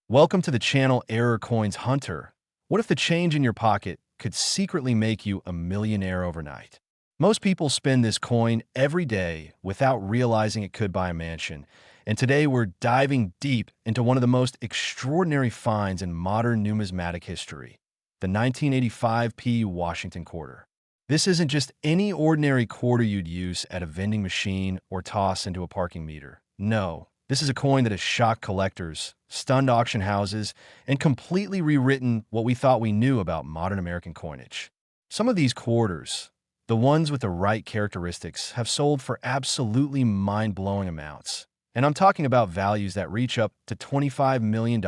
Welcome to the channel Error Coins Hunter. What if the change in your pocket could secretly make you a millionaire overnight? Most people spend this coin every day without realizing it could buy a mansion. And today we're diving deep into one of the most extraordinary finds in modern numismatic history, the 1985p Washington quarter. This isn't just any ordinary quarter you'd use at a vending machine or toss into a parking meter. No, this is a coin that has shocked collectors, stunned auction houses, and completely rewritten what we thought we knew about modern American coinage. Some of these quarters, the ones with the right characteristics, have sold for absolutely mind-blowing amounts. And I'm talking about values that reach up to $25 million.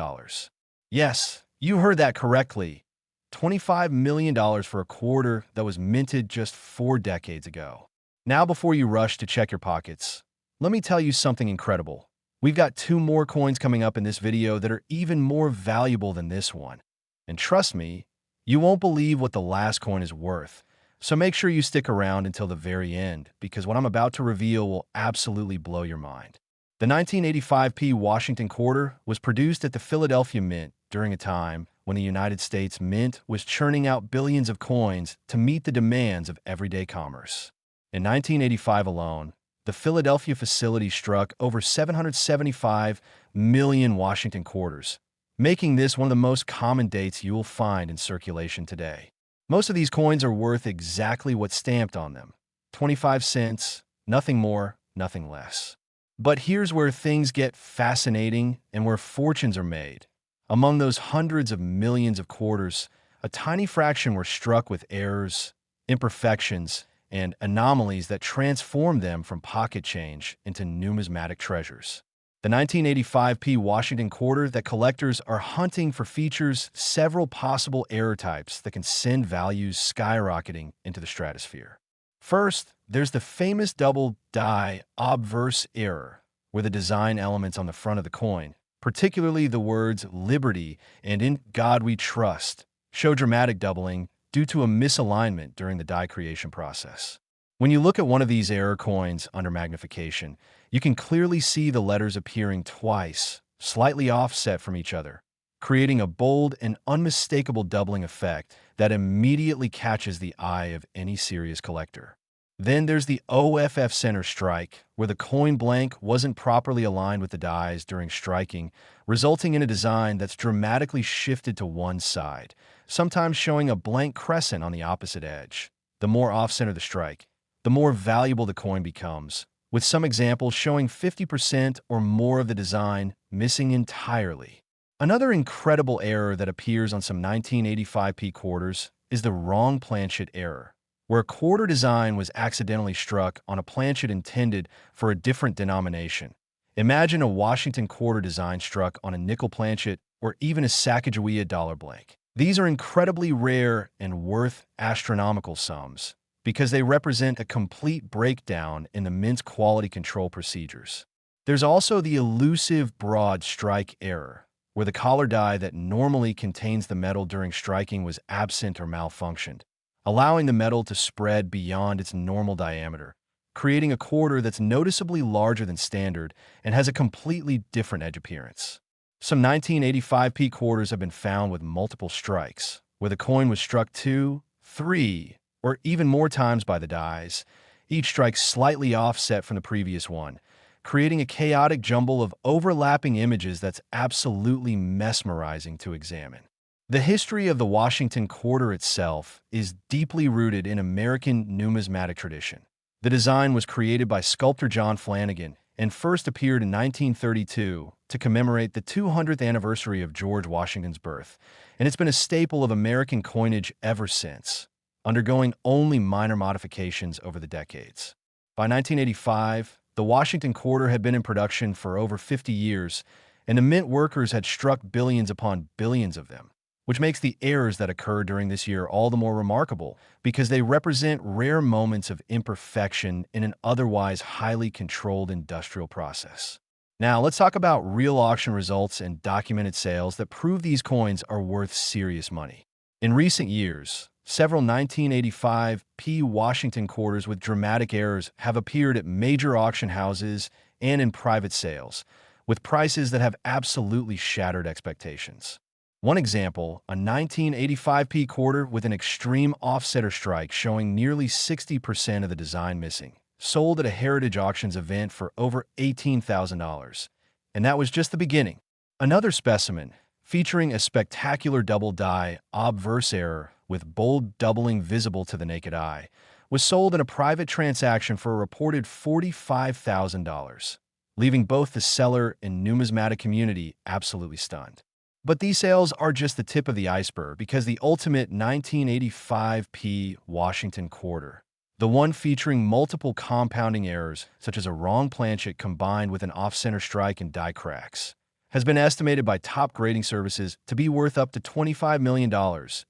Yes, you heard that correctly. $25 million for a quarter that was minted just 4 decades ago. Now, before you rush to check your pockets, let me tell you something incredible. We've got 2 more coins coming up in this video that are even more valuable than this one. And trust me, you won't believe what the last coin is worth. So make sure you stick around until the very end, because what I'm about to reveal will absolutely blow your mind. The 1985p Washington quarter was produced at the Philadelphia Mint during a time when the United States Mint was churning out billions of coins to meet the demands of everyday commerce. In 1985 alone, the Philadelphia facility struck over 775 million Washington quarters, making this one of the most common dates you will find in circulation today. Most of these coins are worth exactly what's stamped on them: 25 cents, nothing more, nothing less. But here's where things get fascinating and where fortunes are made. Among those hundreds of millions of quarters, a tiny fraction were struck with errors, imperfections, and anomalies that transformed them from pocket change into numismatic treasures. The 1985p Washington quarter that collectors are hunting for features several possible error types that can send values skyrocketing into the stratosphere. First, there's the famous double die obverse error, where the design elements on the front of the coin, particularly the words "Liberty" and "In God We Trust," show dramatic doubling due to a misalignment during the die creation process. When you look at one of these error coins under magnification, you can clearly see the letters appearing twice, slightly offset from each other, creating a bold and unmistakable doubling effect that immediately catches the eye of any serious collector. Then there's the OFF center strike, where the coin blank wasn't properly aligned with the dies during striking, resulting in a design that's dramatically shifted to one side, sometimes showing a blank crescent on the opposite edge. The more off-center the strike, the more valuable the coin becomes, with some examples showing 50% or more of the design missing entirely. Another incredible error that appears on some 1985p quarters is the wrong planchet error, where a quarter design was accidentally struck on a planchet intended for a different denomination. Imagine a Washington quarter design struck on a nickel planchet or even a Sacagawea dollar blank. These are incredibly rare and worth astronomical sums because they represent a complete breakdown in the mint's quality control procedures. There's also the elusive broad strike error, where the collar die that normally contains the metal during striking was absent or malfunctioned, allowing the metal to spread beyond its normal diameter, creating a quarter that's noticeably larger than standard and has a completely different edge appearance. Some 1985p quarters have been found with multiple strikes, where the coin was struck 2, 3, or even more times by the dies, each strike slightly offset from the previous one, creating a chaotic jumble of overlapping images that's absolutely mesmerizing to examine. The history of the Washington quarter itself is deeply rooted in American numismatic tradition. The design was created by sculptor John Flanagan and first appeared in 1932 to commemorate the 200th anniversary of George Washington's birth, and it's been a staple of American coinage ever since, undergoing only minor modifications over the decades. By 1985, the Washington quarter had been in production for over 50 years, and the mint workers had struck billions upon billions of them, which makes the errors that occurred during this year all the more remarkable because they represent rare moments of imperfection in an otherwise highly controlled industrial process. Now, let's talk about real auction results and documented sales that prove these coins are worth serious money. In recent years, several 1985p Washington quarters with dramatic errors have appeared at major auction houses and in private sales, with prices that have absolutely shattered expectations. One example, a 1985p quarter with an extreme offsetter strike showing nearly 60% of the design missing, sold at a Heritage Auctions event for over $18,000. And that was just the beginning. Another specimen, featuring a spectacular double-die obverse error with bold doubling visible to the naked eye, was sold in a private transaction for a reported $45,000, leaving both the seller and numismatic community absolutely stunned. But these sales are just the tip of the iceberg, because the ultimate 1985p Washington quarter, the one featuring multiple compounding errors such as a wrong planchet combined with an off-center strike and die cracks, has been estimated by top grading services to be worth up to $25 million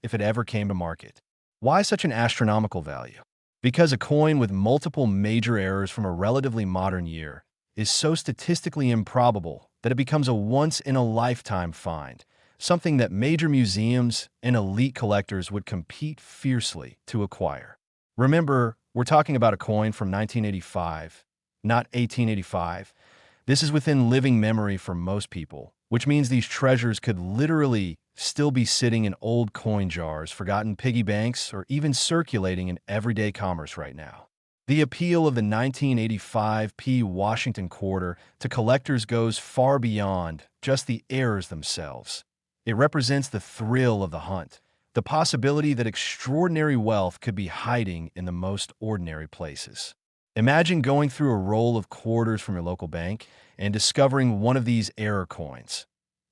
if it ever came to market. Why such an astronomical value? Because a coin with multiple major errors from a relatively modern year is so statistically improbable that it becomes a once-in-a-lifetime find, something that major museums and elite collectors would compete fiercely to acquire. Remember, we're talking about a coin from 1985, not 1885. This is within living memory for most people, which means these treasures could literally still be sitting in old coin jars, forgotten piggy banks, or even circulating in everyday commerce right now. The appeal of the 1985p Washington quarter to collectors goes far beyond just the errors themselves. It represents the thrill of the hunt, the possibility that extraordinary wealth could be hiding in the most ordinary places. Imagine going through a roll of quarters from your local bank and discovering one of these error coins.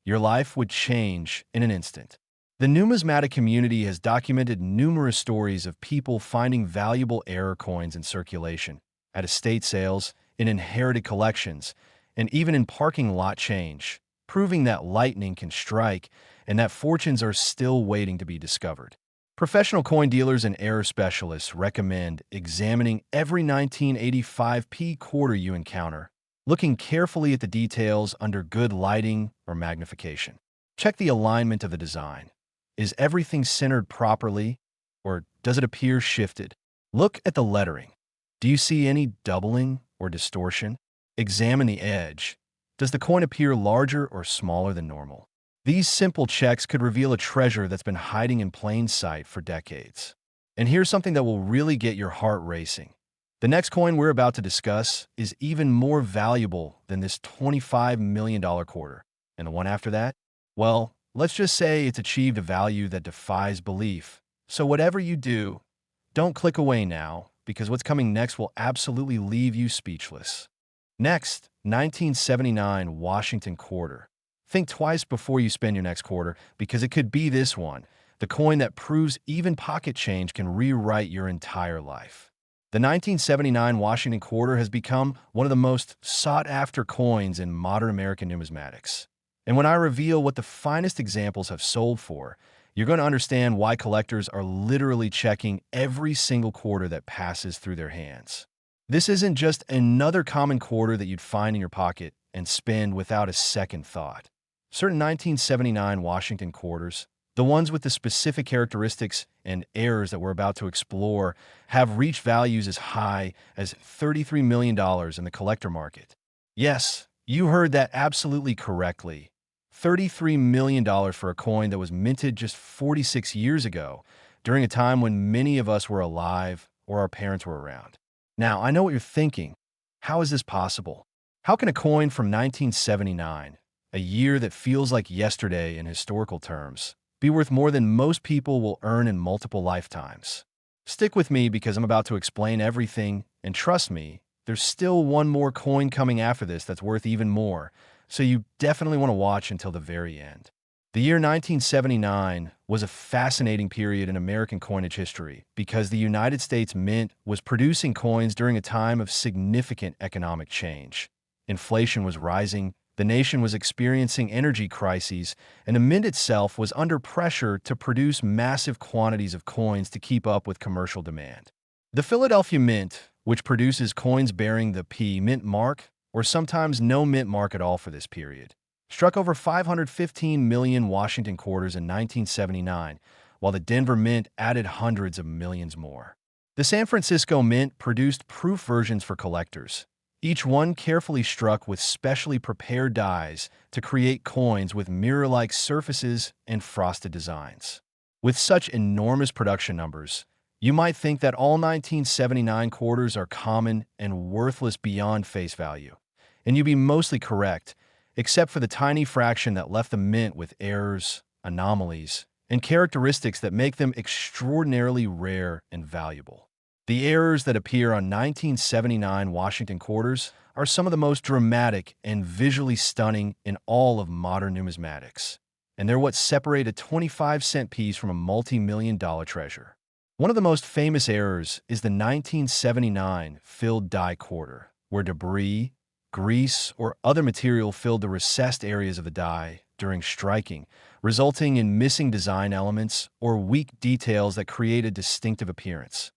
Your life would change in an instant. The numismatic community has documented numerous stories of people finding valuable error coins in circulation, at estate sales, in inherited collections, and even in parking lot change, proving that lightning can strike and that fortunes are still waiting to be discovered. Professional coin dealers and error specialists recommend examining every 1985p quarter you encounter, looking carefully at the details under good lighting or magnification. Check the alignment of the design. Is everything centered properly, or does it appear shifted? Look at the lettering. Do you see any doubling or distortion? Examine the edge. Does the coin appear larger or smaller than normal? These simple checks could reveal a treasure that's been hiding in plain sight for decades. And here's something that will really get your heart racing. The next coin we're about to discuss is even more valuable than this $25 million quarter. And the one after that? Well, let's just say it's achieved a value that defies belief. So whatever you do, don't click away now, because what's coming next will absolutely leave you speechless. Next, 1979 Washington quarter. Think twice before you spend your next quarter, because it could be this one, the coin that proves even pocket change can rewrite your entire life. The 1979 Washington quarter has become one of the most sought-after coins in modern American numismatics. And when I reveal what the finest examples have sold for, you're going to understand why collectors are literally checking every single quarter that passes through their hands. This isn't just another common quarter that you'd find in your pocket and spend without a second thought. Certain 1979 Washington quarters, the ones with the specific characteristics and errors that we're about to explore, have reached values as high as $33 million in the collector market. Yes, you heard that absolutely correctly. $33 million for a coin that was minted just 46 years ago, during a time when many of us were alive or our parents were around. Now, I know what you're thinking. How is this possible? How can a coin from 1979, a year that feels like yesterday in historical terms, be worth more than most people will earn in multiple lifetimes? Stick with me, because I'm about to explain everything, and trust me, there's still one more coin coming after this that's worth even more, so you definitely want to watch until the very end. The year 1979 was a fascinating period in American coinage history, because the United States Mint was producing coins during a time of significant economic change. Inflation was rising, the nation was experiencing energy crises, and the mint itself was under pressure to produce massive quantities of coins to keep up with commercial demand. The Philadelphia Mint, which produces coins bearing the P mint mark, or sometimes no mint mark at all for this period, struck over 515 million Washington quarters in 1979, while the Denver Mint added hundreds of millions more. The San Francisco Mint produced proof versions for collectors, each one carefully struck with specially prepared dies to create coins with mirror-like surfaces and frosted designs. With such enormous production numbers, you might think that all 1979 quarters are common and worthless beyond face value. And you'd be mostly correct, except for the tiny fraction that left the mint with errors, anomalies, and characteristics that make them extraordinarily rare and valuable. The errors that appear on 1979 Washington quarters are some of the most dramatic and visually stunning in all of modern numismatics, and they're what separate a 25-cent piece from a multi-million-dollar treasure. One of the most famous errors is the 1979 filled die quarter, where debris, grease, or other material filled the recessed areas of the die during striking, resulting in missing design elements or weak details that create a distinctive appearance.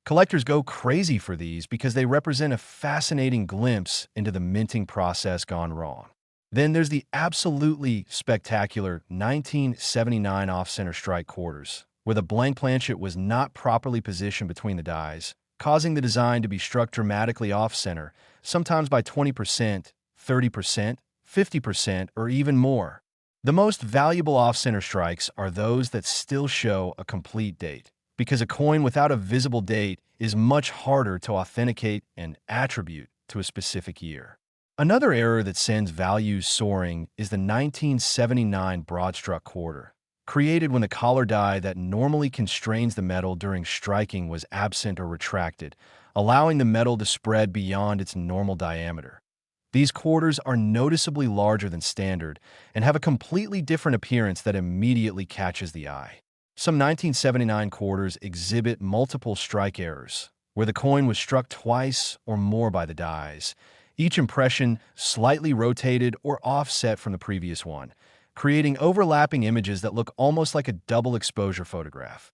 Collectors go crazy for these because they represent a fascinating glimpse into the minting process gone wrong. Then there's the absolutely spectacular 1979 off-center strike quarters, where the blank planchet was not properly positioned between the dies, causing the design to be struck dramatically off-center, sometimes by 20%, 30%, 50%, or even more. The most valuable off-center strikes are those that still show a complete date, because a coin without a visible date is much harder to authenticate and attribute to a specific year. Another error that sends values soaring is the 1979 broad-struck quarter, created when the collar die that normally constrains the metal during striking was absent or retracted, allowing the metal to spread beyond its normal diameter. These quarters are noticeably larger than standard and have a completely different appearance that immediately catches the eye. Some 1979 quarters exhibit multiple strike errors, where the coin was struck twice or more by the dies, each impression slightly rotated or offset from the previous one, creating overlapping images that look almost like a double exposure photograph.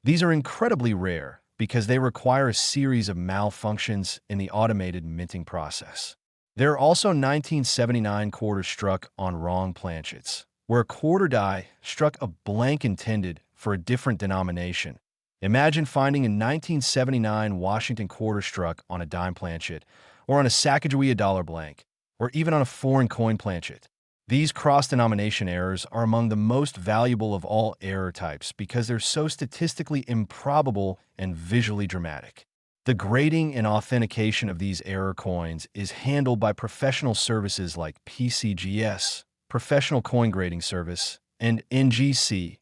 These are incredibly rare because they require a series of malfunctions in the automated minting process. There are also 1979 quarters struck on wrong planchets, where a quarter die struck a blank intended for a different denomination. Imagine finding a 1979 Washington quarter struck on a dime planchet, or on a Sacagawea dollar blank, or even on a foreign coin planchet. These cross-denomination errors are among the most valuable of all error types because they're so statistically improbable and visually dramatic. The grading and authentication of these error coins is handled by professional services like PCGS, Professional Coin Grading Service, and NGC,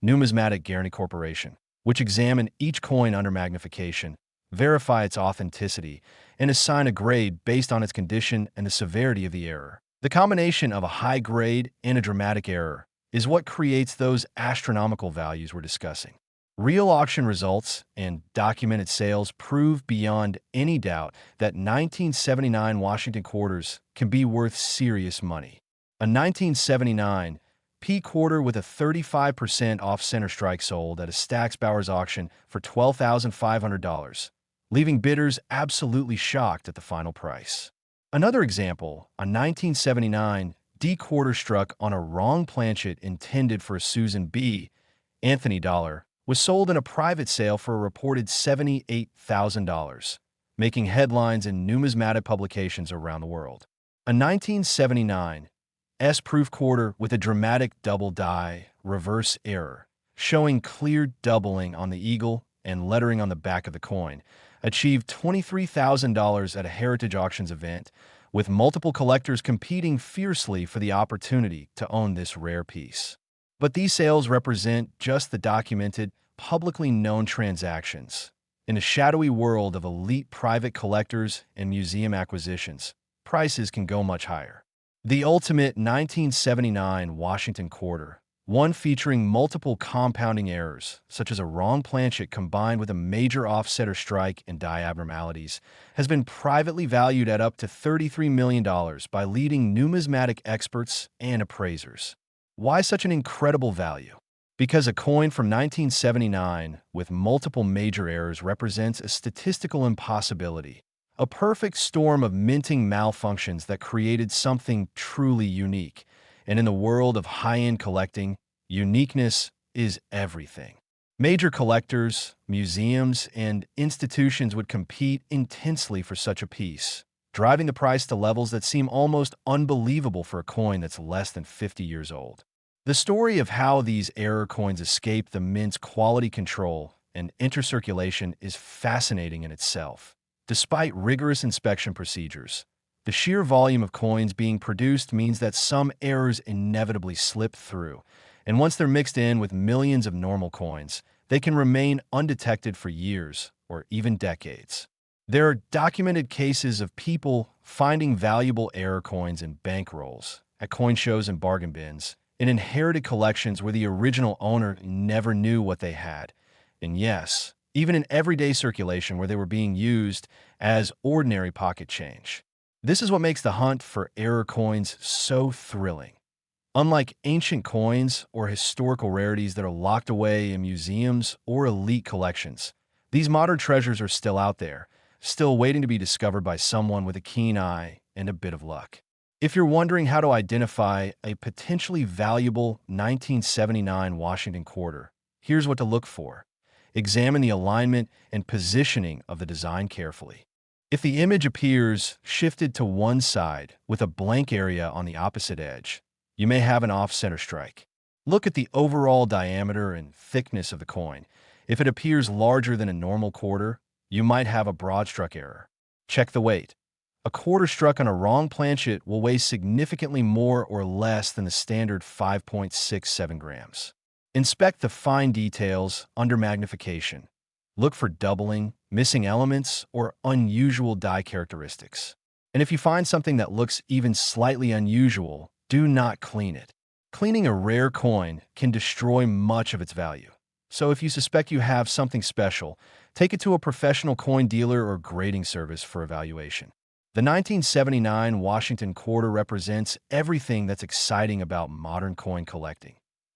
Numismatic Guarantee Corporation, which examine each coin under magnification, verify its authenticity, and assign a grade based on its condition and the severity of the error. The combination of a high grade and a dramatic error is what creates those astronomical values we're discussing. Real auction results and documented sales prove beyond any doubt that 1979 Washington quarters can be worth serious money. A 1979 P quarter with a 35% off-center strike sold at a Stack's Bowers auction for $12,500, leaving bidders absolutely shocked at the final price. Another example, a 1979 D quarter struck on a wrong planchet intended for a Susan B. Anthony dollar, was sold in a private sale for a reported $78,000, making headlines in numismatic publications around the world. A 1979 S-proof quarter with a dramatic double die reverse error, showing clear doubling on the eagle and lettering on the back of the coin, achieved $23,000 at a Heritage Auctions event, with multiple collectors competing fiercely for the opportunity to own this rare piece. But these sales represent just the documented, publicly known transactions. In a shadowy world of elite private collectors and museum acquisitions, prices can go much higher. The ultimate 1979 Washington quarter, one featuring multiple compounding errors, such as a wrong planchet combined with a major offsetter strike and die abnormalities, has been privately valued at up to $33 million by leading numismatic experts and appraisers. Why such an incredible value? Because a coin from 1979 with multiple major errors represents a statistical impossibility, a perfect storm of minting malfunctions that created something truly unique. And in the world of high-end collecting, uniqueness is everything. Major collectors, museums, and institutions would compete intensely for such a piece, driving the price to levels that seem almost unbelievable for a coin that's less than 50 years old. The story of how these error coins escape the mint's quality control and enter circulation is fascinating in itself. Despite rigorous inspection procedures, the sheer volume of coins being produced means that some errors inevitably slip through, and once they're mixed in with millions of normal coins, they can remain undetected for years or even decades. There are documented cases of people finding valuable error coins in bank rolls, at coin shows and bargain bins, in inherited collections where the original owner never knew what they had. And yes, even in everyday circulation where they were being used as ordinary pocket change. This is what makes the hunt for error coins so thrilling. Unlike ancient coins or historical rarities that are locked away in museums or elite collections, these modern treasures are still out there, still waiting to be discovered by someone with a keen eye and a bit of luck. If you're wondering how to identify a potentially valuable 1979 Washington quarter, here's what to look for. Examine the alignment and positioning of the design carefully. If the image appears shifted to one side with a blank area on the opposite edge, you may have an off-center strike. Look at the overall diameter and thickness of the coin. If it appears larger than a normal quarter, you might have a broad-struck error. Check the weight. A quarter struck on a wrong planchet will weigh significantly more or less than the standard 5.67 grams. Inspect the fine details under magnification. Look for doubling, missing elements, or unusual die characteristics. And if you find something that looks even slightly unusual, do not clean it. Cleaning a rare coin can destroy much of its value. So if you suspect you have something special, take it to a professional coin dealer or grading service for evaluation. The 1979 Washington quarter represents everything that's exciting about modern coin collecting.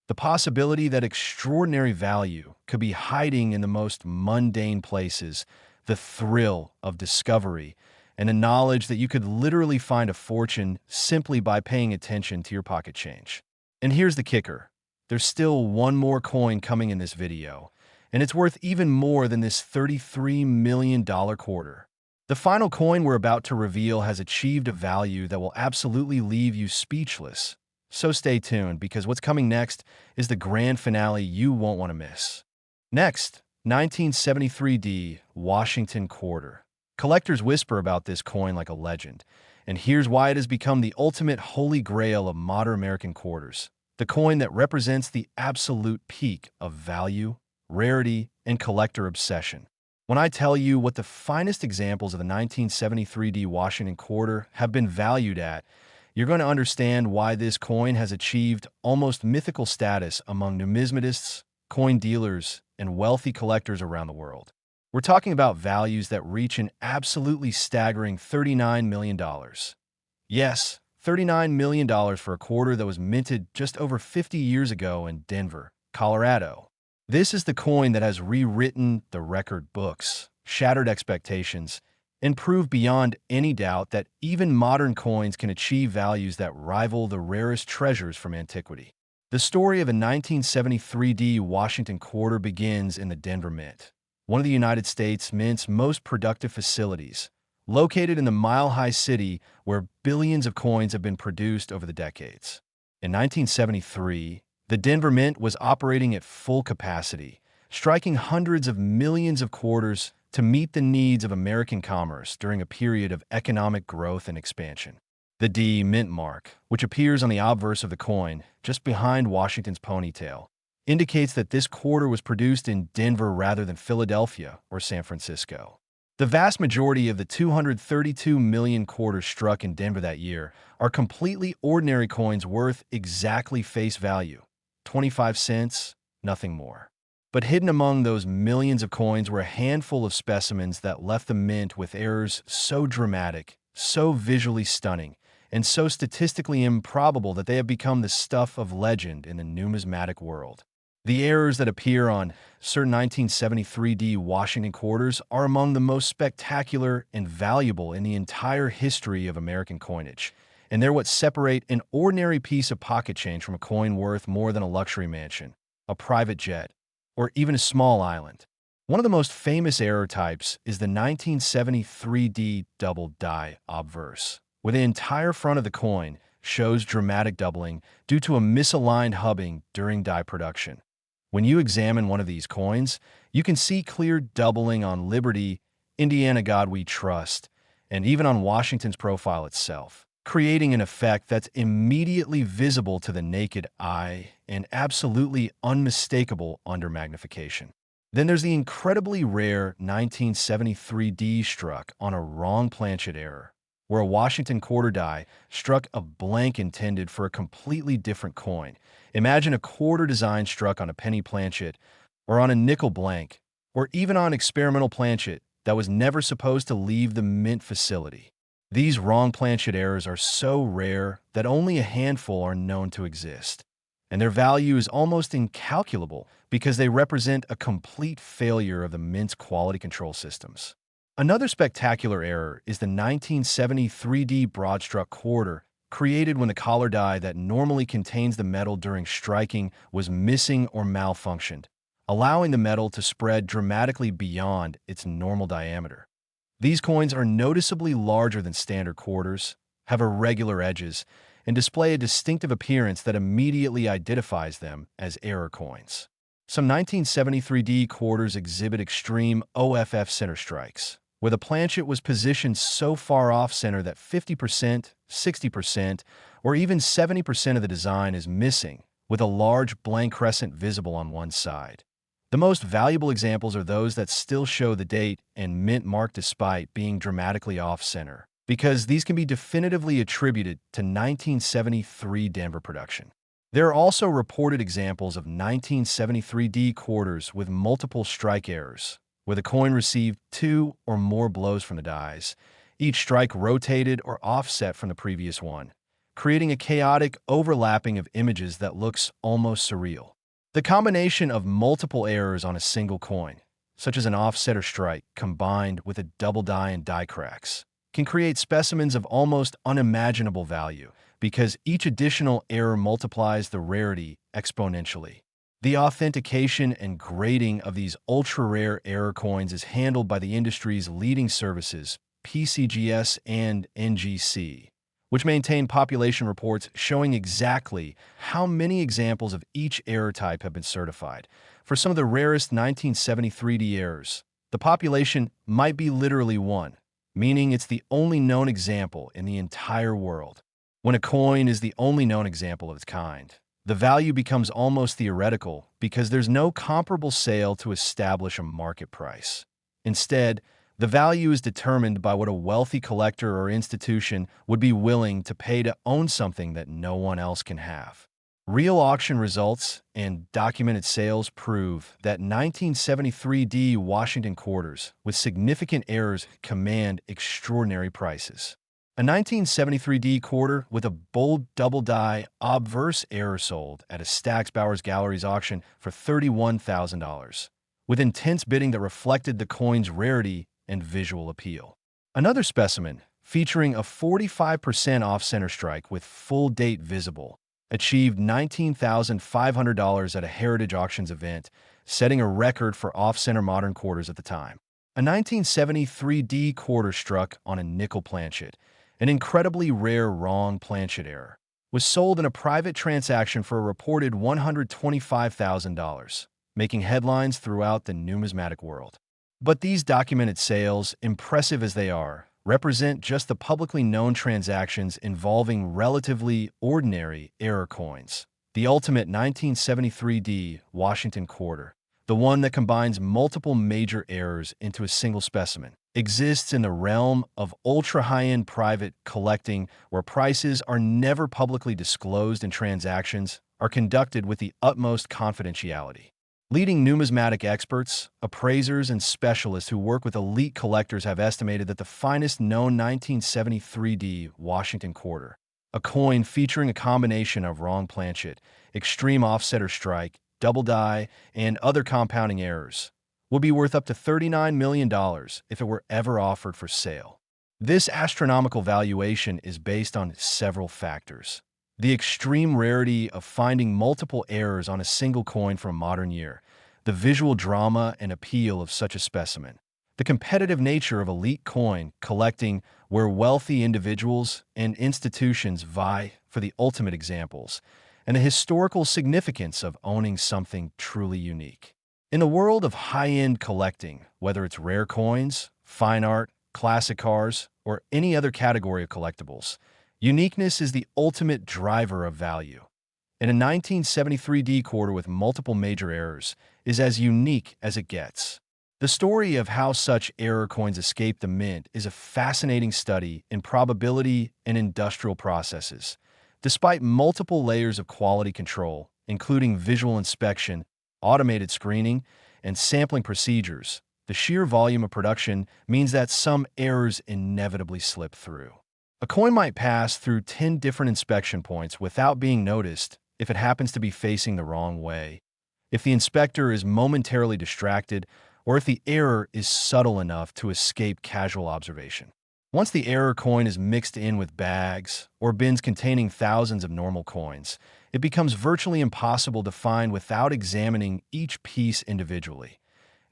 The possibility that extraordinary value could be hiding in the most mundane places, the thrill of discovery, and the knowledge that you could literally find a fortune simply by paying attention to your pocket change. And here's the kicker. There's still one more coin coming in this video, and it's worth even more than this $33 million quarter. The final coin we're about to reveal has achieved a value that will absolutely leave you speechless. So stay tuned, because what's coming next is the grand finale you won't want to miss. Next, 1973 Washington quarter. Collectors whisper about this coin like a legend, and here's why it has become the ultimate holy grail of modern American quarters. The coin that represents the absolute peak of value, rarity, and collector obsession. When I tell you what the finest examples of the 1973 Washington quarter have been valued at, you're going to understand why this coin has achieved almost mythical status among numismatists, coin dealers, and wealthy collectors around the world. We're talking about values that reach an absolutely staggering $39 million. Yes, $39 million for a quarter that was minted just over 50 years ago in Denver, Colorado. This is the coin that has rewritten the record books, shattered expectations, and proved beyond any doubt that even modern coins can achieve values that rival the rarest treasures from antiquity. The story of a 1973 Washington quarter begins in the Denver Mint, one of the United States Mint's most productive facilities, located in the mile-high city where billions of coins have been produced over the decades. In 1973, the Denver Mint was operating at full capacity, striking hundreds of millions of quarters to meet the needs of American commerce during a period of economic growth and expansion. The D Mint mark, which appears on the obverse of the coin, just behind Washington's ponytail, indicates that this quarter was produced in Denver rather than Philadelphia or San Francisco. The vast majority of the 232 million quarters struck in Denver that year are completely ordinary coins worth exactly face value, 25 cents, nothing more. But hidden among those millions of coins were a handful of specimens that left the mint with errors so dramatic, so visually stunning, and so statistically improbable that they have become the stuff of legend in the numismatic world. The errors that appear on certain 1973 Washington quarters are among the most spectacular and valuable in the entire history of American coinage, and they're what separate an ordinary piece of pocket change from a coin worth more than a luxury mansion, a private jet, or even a small island. One of the most famous error types is the 1973D double die obverse, where the entire front of the coin shows dramatic doubling due to a misaligned hubbing during die production. When you examine one of these coins, you can see clear doubling on Liberty, Indiana God We Trust, and even on Washington's profile itself, creating an effect that's immediately visible to the naked eye and absolutely unmistakable under magnification. Then there's the incredibly rare 1973D struck on a wrong planchet error, where a Washington quarter die struck a blank intended for a completely different coin. Imagine a quarter design struck on a penny planchet, or on a nickel blank, or even on experimental planchet that was never supposed to leave the mint facility. These wrong planchet errors are so rare that only a handful are known to exist, and their value is almost incalculable because they represent a complete failure of the mint's quality control systems. Another spectacular error is the 1973D broadstruck quarter, created when the collar die that normally contains the metal during striking was missing or malfunctioned, allowing the metal to spread dramatically beyond its normal diameter. These coins are noticeably larger than standard quarters, have irregular edges, and display a distinctive appearance that immediately identifies them as error coins. Some 1973D quarters exhibit extreme OFF center strikes, where the planchet was positioned so far off-center that 50%, 60%, or even 70% of the design is missing, with a large blank crescent visible on one side. The most valuable examples are those that still show the date and mint mark despite being dramatically off-center, because these can be definitively attributed to 1973 Denver production. There are also reported examples of 1973D quarters with multiple strike errors, where the coin received 2 or more blows from the dies, each strike rotated or offset from the previous one, creating a chaotic overlapping of images that looks almost surreal. The combination of multiple errors on a single coin, such as an offset or strike combined with a double die and die cracks, can create specimens of almost unimaginable value because each additional error multiplies the rarity exponentially. The authentication and grading of these ultra-rare error coins is handled by the industry's leading services, PCGS and NGC, which maintain population reports showing exactly how many examples of each error type have been certified. For some of the rarest 1973D errors, the population might be literally 1, meaning it's the only known example in the entire world. When a coin is the only known example of its kind, the value becomes almost theoretical because there's no comparable sale to establish a market price. Instead, the value is determined by what a wealthy collector or institution would be willing to pay to own something that no one else can have. Real auction results and documented sales prove that 1973D Washington quarters with significant errors command extraordinary prices. A 1973D quarter with a bold double die obverse error sold at a Stack's Bowers Galleries auction for $31,000, with intense bidding that reflected the coin's rarity and visual appeal. Another specimen, featuring a 45% off-center strike with full date visible, achieved $19,500 at a Heritage Auctions event, setting a record for off-center modern quarters at the time. A 1973D quarter struck on a nickel planchet, an incredibly rare wrong planchet error, was sold in a private transaction for a reported $125,000, making headlines throughout the numismatic world. But these documented sales, impressive as they are, represent just the publicly known transactions involving relatively ordinary error coins. The ultimate 1973D Washington quarter, the one that combines multiple major errors into a single specimen, exists in the realm of ultra-high-end private collecting where prices are never publicly disclosed and transactions are conducted with the utmost confidentiality. Leading numismatic experts, appraisers, and specialists who work with elite collectors have estimated that the finest known 1973D Washington quarter, a coin featuring a combination of wrong planchet, extreme offset or strike, double die, and other compounding errors, would be worth up to $39 million if it were ever offered for sale. This astronomical valuation is based on several factors. The extreme rarity of finding multiple errors on a single coin from a modern year, the visual drama and appeal of such a specimen, the competitive nature of elite coin collecting where wealthy individuals and institutions vie for the ultimate examples, and the historical significance of owning something truly unique. In a world of high-end collecting, whether it's rare coins, fine art, classic cars, or any other category of collectibles, uniqueness is the ultimate driver of value. And a 1973 D quarter with multiple major errors is as unique as it gets. The story of how such error coins escape the mint is a fascinating study in probability and industrial processes. Despite multiple layers of quality control, including visual inspection, automated screening, and sampling procedures, the sheer volume of production means that some errors inevitably slip through. A coin might pass through 10 different inspection points without being noticed if it happens to be facing the wrong way, if the inspector is momentarily distracted, or if the error is subtle enough to escape casual observation. Once the error coin is mixed in with bags or bins containing thousands of normal coins, it becomes virtually impossible to find without examining each piece individually.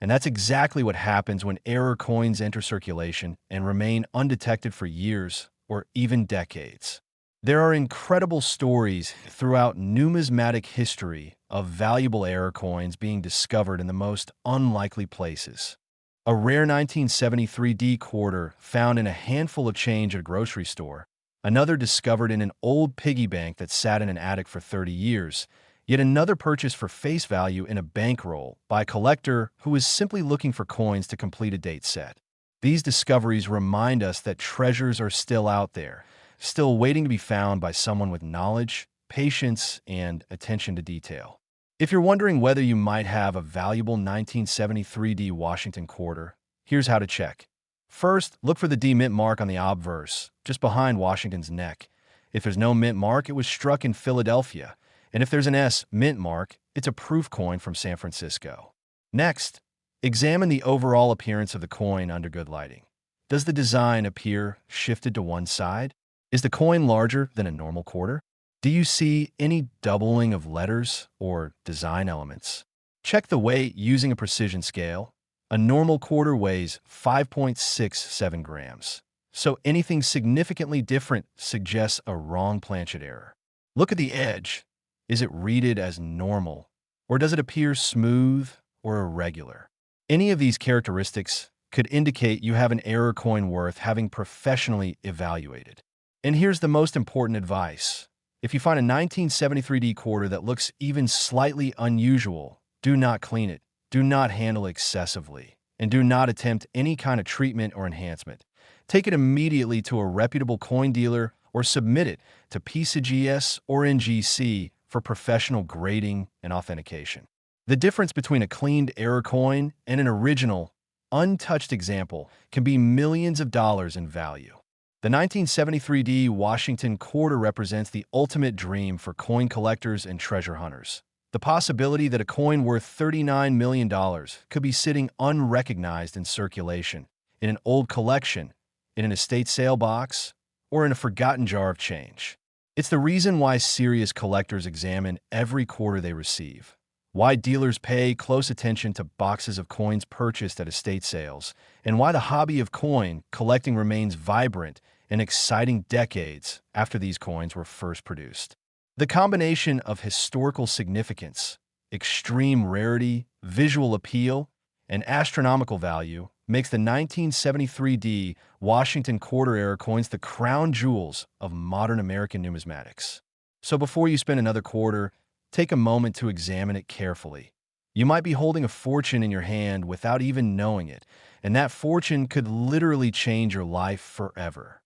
And that's exactly what happens when error coins enter circulation and remain undetected for years or even decades. There are incredible stories throughout numismatic history of valuable error coins being discovered in the most unlikely places. A rare 1973 D quarter found in a handful of change at a grocery store, another discovered in an old piggy bank that sat in an attic for 30 years, yet another purchased for face value in a bankroll by a collector who was simply looking for coins to complete a date set. These discoveries remind us that treasures are still out there, still waiting to be found by someone with knowledge, patience, and attention to detail. If you're wondering whether you might have a valuable 1973 D Washington quarter, here's how to check. First, look for the D mint mark on the obverse, just behind Washington's neck. If there's no mint mark, it was struck in Philadelphia. And if there's an S mint mark, it's a proof coin from San Francisco. Next, examine the overall appearance of the coin under good lighting. Does the design appear shifted to one side? Is the coin larger than a normal quarter? Do you see any doubling of letters or design elements? Check the weight using a precision scale. A normal quarter weighs 5.67 grams, so anything significantly different suggests a wrong planchet error. Look at the edge. Is it readed as normal, or does it appear smooth or irregular? Any of these characteristics could indicate you have an error coin worth having professionally evaluated. And here's the most important advice. If you find a 1973 D quarter that looks even slightly unusual, do not clean it, do not handle it excessively, and do not attempt any kind of treatment or enhancement. Take it immediately to a reputable coin dealer or submit it to PCGS or NGC for professional grading and authentication. The difference between a cleaned error coin and an original, untouched example can be millions of dollars in value. The 1973 D Washington quarter represents the ultimate dream for coin collectors and treasure hunters. The possibility that a coin worth $39 million could be sitting unrecognized in circulation, in an old collection, in an estate sale box, or in a forgotten jar of change. It's the reason why serious collectors examine every quarter they receive, why dealers pay close attention to boxes of coins purchased at estate sales, and why the hobby of coin collecting remains vibrant and exciting decades after these coins were first produced. The combination of historical significance, extreme rarity, visual appeal, and astronomical value makes the 1973 D Washington quarter-era coins the crown jewels of modern American numismatics. So before you spend another quarter, take a moment to examine it carefully. You might be holding a fortune in your hand without even knowing it, and that fortune could literally change your life forever.